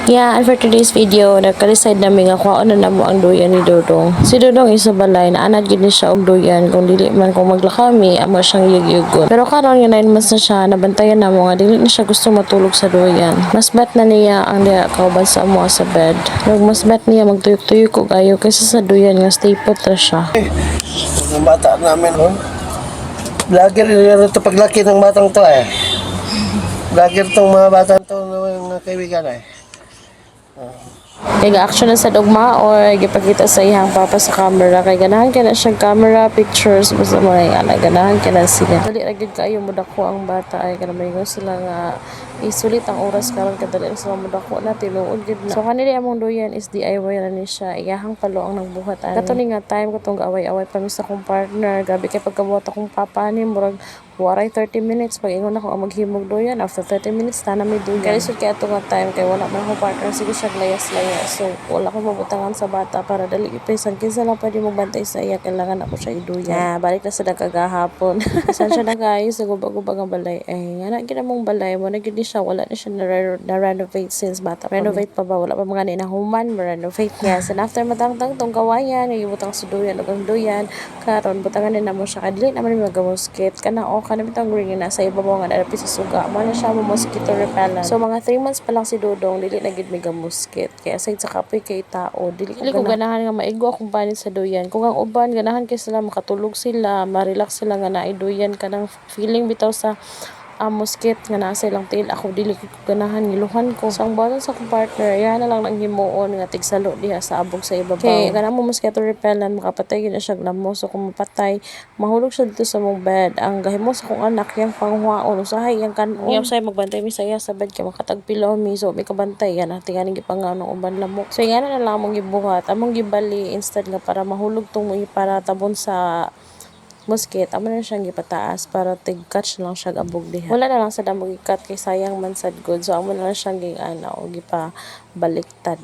Yeah, and for today's video, nagka-decide namin nga kung ano na mo ang duyan ni Dodong. Si Dodong isa balay na anad gid ni siya og duyan kung dili man kung maglakami amo siyang yugyugon. Pero karon nga 9 months na siya, nabantayan na mo nga dili na siya gusto matulog sa duyan. Mas bet na niya ang diha kauban sa amo sa bed. Ug mas bet niya magtuyok-tuyok og ayo kaysa sa duyan nga stay put ra siya. Ang bata namin, oh. Vlogger rin ito paglaki ng batang to eh. Vlogger tong mga batang to ng kaibigan eh. Kay ga-action na sa dugma or gipakita sa iyang papa sa camera kay ganahan ka na siyang camera pictures basta mo ay ana ganahan ka na sila dali ra gyud kaayo modako ang bata ay kana mayon sila nga isulit ang oras karon kadali ra sila modako na tinuod gyud na so kanili among duyan is DIY ra ni siya iyahang palo ang nagbuhat ani kato ni nga time katong away-away pa mi sa akong partner gabi kay pagkabuhat akong papa ni murag waray 30 minutes pag ingon ako ang maghimog duyan after 30 minutes na may duyan kay lisod kay ato nga time kay wala man akong partner sige siya layas-layas so wala ko mabutangan sa bata para dali ipisan kinsa lang pwede mo bantay sa iya kailangan ako siya iduyan balik na sa kagahapon saan siya na guys sa gubag-gubag ang balay ay nga na gina mong balay mo na gid siya wala na siya na renovate since bata renovate pa ba wala pa mga ni na human renovate niya so after matangtang tong kawayan ibutang sa duyan ug ang duyan karon butangan na mo siya kadili naman magamuskit kana kana bitang green na sa ibabaw nga dapit sa suga mo na siya mo mosquito repellent so mga 3 months pa lang si Dodong dili na gid may gamuskit kaya aside sa kapoy kay tao dili ko ganahan nga maigo akong panit sa duyan kung ang uban ganahan kay sila makatulog sila ma-relax sila nga naay duyan kanang feeling bitaw sa muskit nga nasa ilang tail ako dili ko ganahan giluhan ko so ang bawal sa akong partner yan na lang nang himuon nga tigsalo diha sa abog sa ibabaw kay kanang mo mosquito repellent makapatay gyud na siya lamo so kung mapatay mahulog siya dito sa mong bed ang gahimo sa kong anak yang panghuaon usahay yang kanon yang say magbantay mi saya sa bed kay makatagpilaw mi so may kabantay yan tinganing gipangaw ng uban lamok so yan na lang among gibuhat among gibali instead nga para mahulog tong para tabon sa muskit amo na siyang gipataas para tig-catch lang siya abog diha wala na lang sa damo gikat kay sayang man sad good so amo na lang siyang giana o gipa baliktad